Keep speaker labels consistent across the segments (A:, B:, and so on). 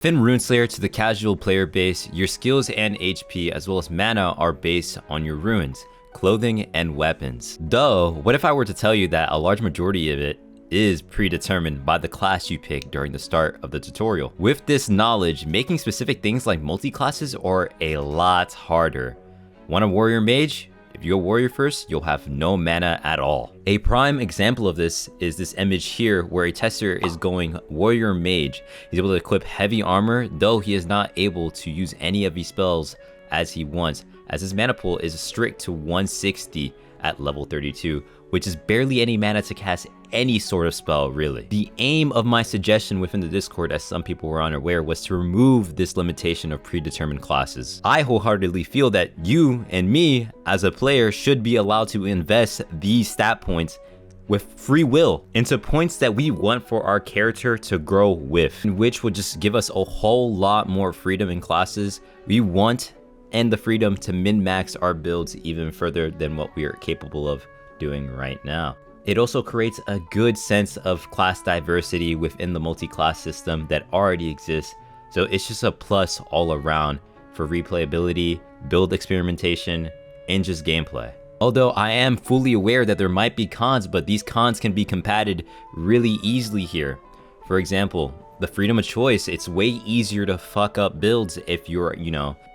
A: Within Rune Slayer, to the casual player base, your skills and HP as well as mana are based on your runes, clothing, and weapons. Though, what if I were to tell you that a large majority of it is predetermined by the class you pick during the start of the tutorial? With this knowledge, making specific things like multi-classes are a lot harder. Want a warrior mage? If you go warrior first, you'll have no mana at all. A prime example of this is this image here where a tester is going warrior mage. He's able to equip heavy armor, though he is not able to use any of these spells as he wants, as his mana pool is strict to 160 at level 32, which is barely any mana to cast any sort of spell, really. The aim of my suggestion within the Discord, as some people were unaware, was to remove this limitation of predetermined classes. I wholeheartedly feel that you and me as a player should be allowed to invest these stat points with free will into points that we want for our character to grow with, which would just give us a whole lot more freedom in classes we want, and the freedom to min-max our builds even further than what we are capable of doing right now. It also creates a good sense of class diversity within the multi-class system that already exists, so it's just a plus all around for replayability, build experimentation, and just gameplay. Although I am fully aware that there might be cons, but these cons can be combated really easily here. For example, the freedom of choice. It's way easier to fuck up builds if you're,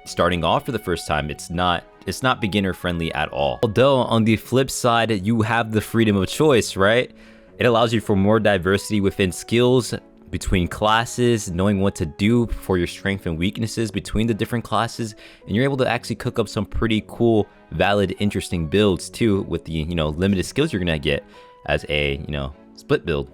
A: starting off for the first time. It's not beginner friendly at all. Although on the flip side, you have the freedom of choice, right? It allows you for more diversity within skills, between classes, knowing what to do for your strengths and weaknesses between the different classes, and you're able to actually cook up some pretty cool, valid, interesting builds too with the, limited skills you're gonna get as a, split build.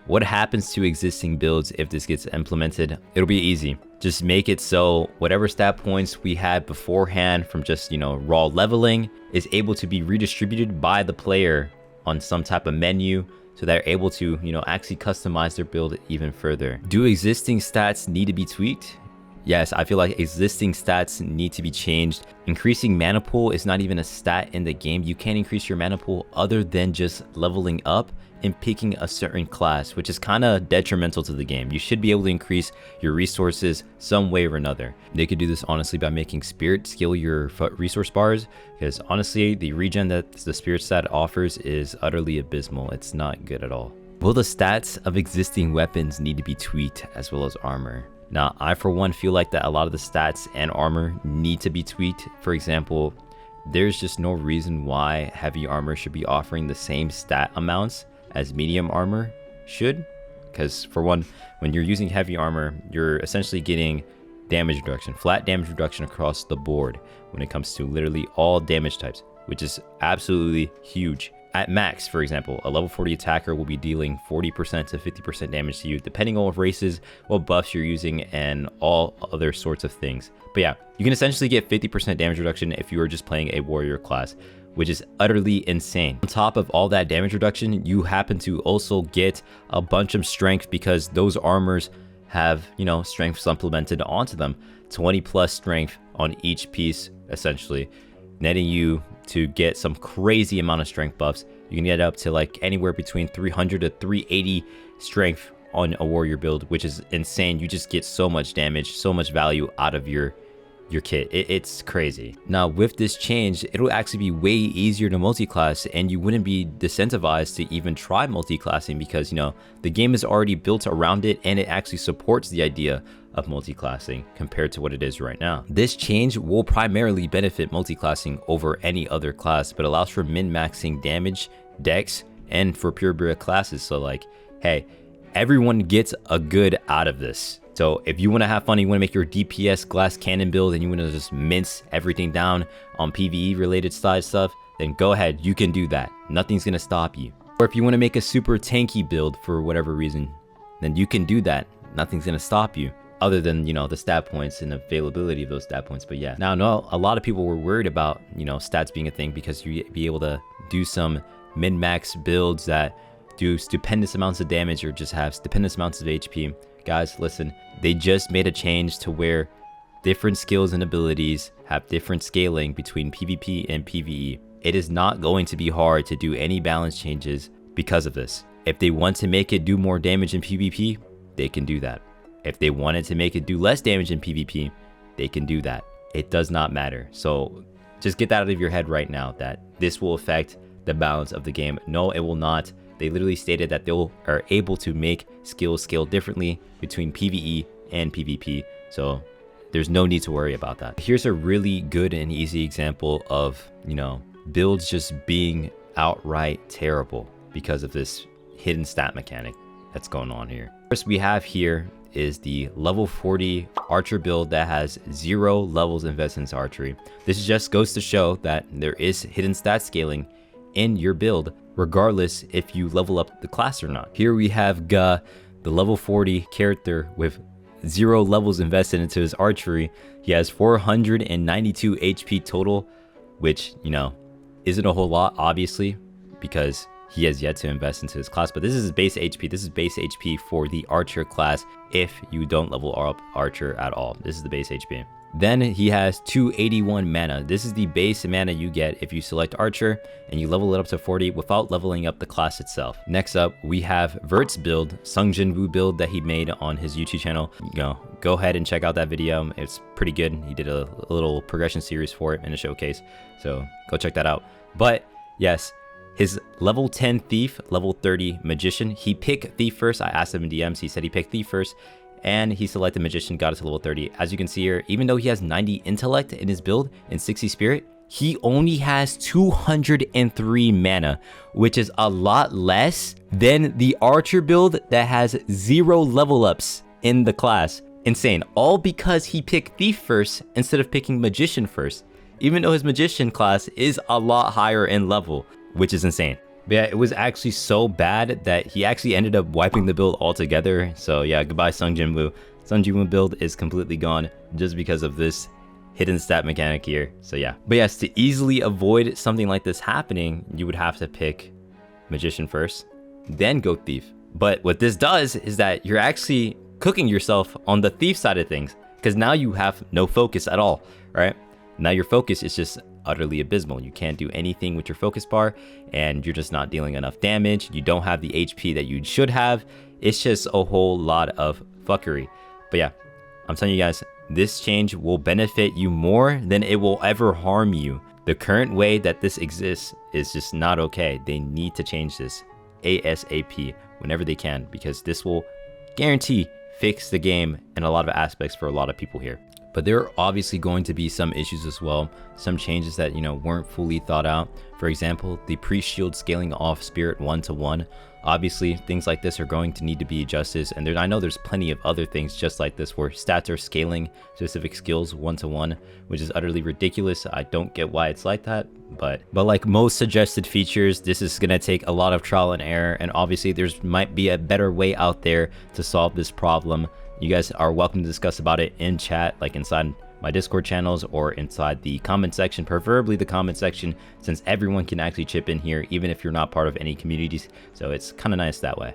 A: What happens to existing builds if this gets implemented? It'll be easy. Just make it so whatever stat points we had beforehand from just, raw leveling is able to be redistributed by the player on some type of menu, so they're able to, actually customize their build even further. Do existing stats need to be tweaked? Yes, I feel like existing stats need to be changed. Increasing mana pool is not even a stat in the game. You can't increase your mana pool other than just leveling up and picking a certain class, which is kind of detrimental to the game. You should be able to increase your resources some way or another. They could do this honestly by making spirit scale your resource bars, because honestly, the regen that the spirit stat offers is utterly abysmal. It's not good at all. Will the stats of existing weapons need to be tweaked as well as armor? Now, I for one feel like that a lot of the stats and armor need to be tweaked. For example, there's just no reason why heavy armor should be offering the same stat amounts as medium armor should. Because for one, when you're using heavy armor, you're essentially getting damage reduction, flat damage reduction across the board when it comes to literally all damage types, which is absolutely huge. At max, for example, a level 40 attacker will be dealing 40% to 50% damage to you, depending on what races, what buffs you're using, and all other sorts of things. But yeah, you can essentially get 50% damage reduction if you are just playing a warrior class, which is utterly insane. On top of all that damage reduction, you happen to also get a bunch of strength, because those armors have, strength supplemented onto them. 20 plus strength on each piece, essentially, netting you to get some crazy amount of strength buffs. You can get up to like anywhere between 300 to 380 strength on a warrior build, which is insane. You just get so much damage, so much value out of your kit. It's crazy. Now with this change, it'll actually be way easier to multi-class, and you wouldn't be disincentivized to even try multi-classing, because the game is already built around it, and it actually supports the idea of multi-classing compared to what it is right now. This change will primarily benefit multi-classing over any other class, but allows for min-maxing damage, dex, and for purebred classes. So like, hey, everyone gets a good out of this. So if you want to have fun, you want to make your DPS glass cannon build, and you want to just mince everything down on PvE related side stuff, then go ahead, you can do that. Nothing's going to stop you. Or if you want to make a super tanky build for whatever reason, then you can do that. Nothing's going to stop you, other than, the stat points and availability of those stat points. But yeah, now, no, a lot of people were worried about, stats being a thing, because you'd be able to do some min-max builds that do stupendous amounts of damage or just have stupendous amounts of HP. Guys, listen, they just made a change to where different skills and abilities have different scaling between PvP and PvE. It is not going to be hard to do any balance changes because of this. If they want to make it do more damage in PvP, they can do that. If they wanted to make it do less damage in PvP, they can do that. It does not matter. So just get that out of your head right now, that this will affect the balance of the game. No, it will not. They literally stated that they are able to make skills scale differently between PvE and PvP. So there's no need to worry about that. Here's a really good and easy example of, you know, builds just being outright terrible because of this hidden stat mechanic that's going on here. First we have here is the level 40 archer build that has 0 levels invested into archery. This just goes to show that there is hidden stat scaling in your build regardless if you level up the class or not. Here we have Ga, the level 40 character with 0 levels invested into his archery. He has 492 HP total, which, you know, isn't a whole lot obviously because he has yet to invest into his class, but this is his base HP. This is base HP for the archer class if you don't level up archer at all. This is the base HP. Then he has 281 mana. This is the base mana you get if you select archer and you level it up to 40 without leveling up the class itself. Next up, we have Vert's build, Sung Jinwoo build that he made on his YouTube channel. You know, go ahead and check out that video. It's pretty good. He did a little progression series for it in a showcase, so go check that out. But yes, his level 10 thief, level 30 magician. He picked thief first. I asked him in DMs. He said he picked thief first, and he selected magician, got it to level 30. As you can see here, even though he has 90 intellect in his build and 60 spirit, he only has 203 mana, which is a lot less than the archer build that has 0 level ups in the class. Insane. All because he picked thief first instead of picking magician first, even though his magician class is a lot higher in level, which is insane. But yeah, it was actually so bad that he actually ended up wiping the build altogether. So yeah, goodbye Sung Jinwoo. Sung Jinwoo build is completely gone just because of this hidden stat mechanic here. So yeah. But yes, to easily avoid something like this happening, you would have to pick magician first, then go thief. But what this does is that you're actually cooking yourself on the thief side of things, because now you have no focus at all, right? Now your focus is just utterly abysmal. You can't do anything with your focus bar, and you're just not dealing enough damage. You don't have the HP that you should have. It's just a whole lot of fuckery. But yeah, I'm telling you guys, this change will benefit you more than it will ever harm you. The current way that this exists is just not okay. They need to change this ASAP whenever they can, because this will guarantee fix the game in a lot of aspects for a lot of people here. But there are obviously going to be some issues as well, some changes that, you know, weren't fully thought out. For example, the pre-shield scaling off spirit 1-to-1. Obviously, things like this are going to need to be adjusted, and I know there's plenty of other things just like this where stats are scaling specific skills 1-to-1, which is utterly ridiculous. I don't get why it's like that, but like most suggested features, this is gonna take a lot of trial and error, and obviously there's might be a better way out there to solve this problem. You guys are welcome to discuss about it in chat, like inside my Discord channels or inside the comment section, preferably the comment section, since everyone can actually chip in here, even if you're not part of any communities. So it's kind of nice that way.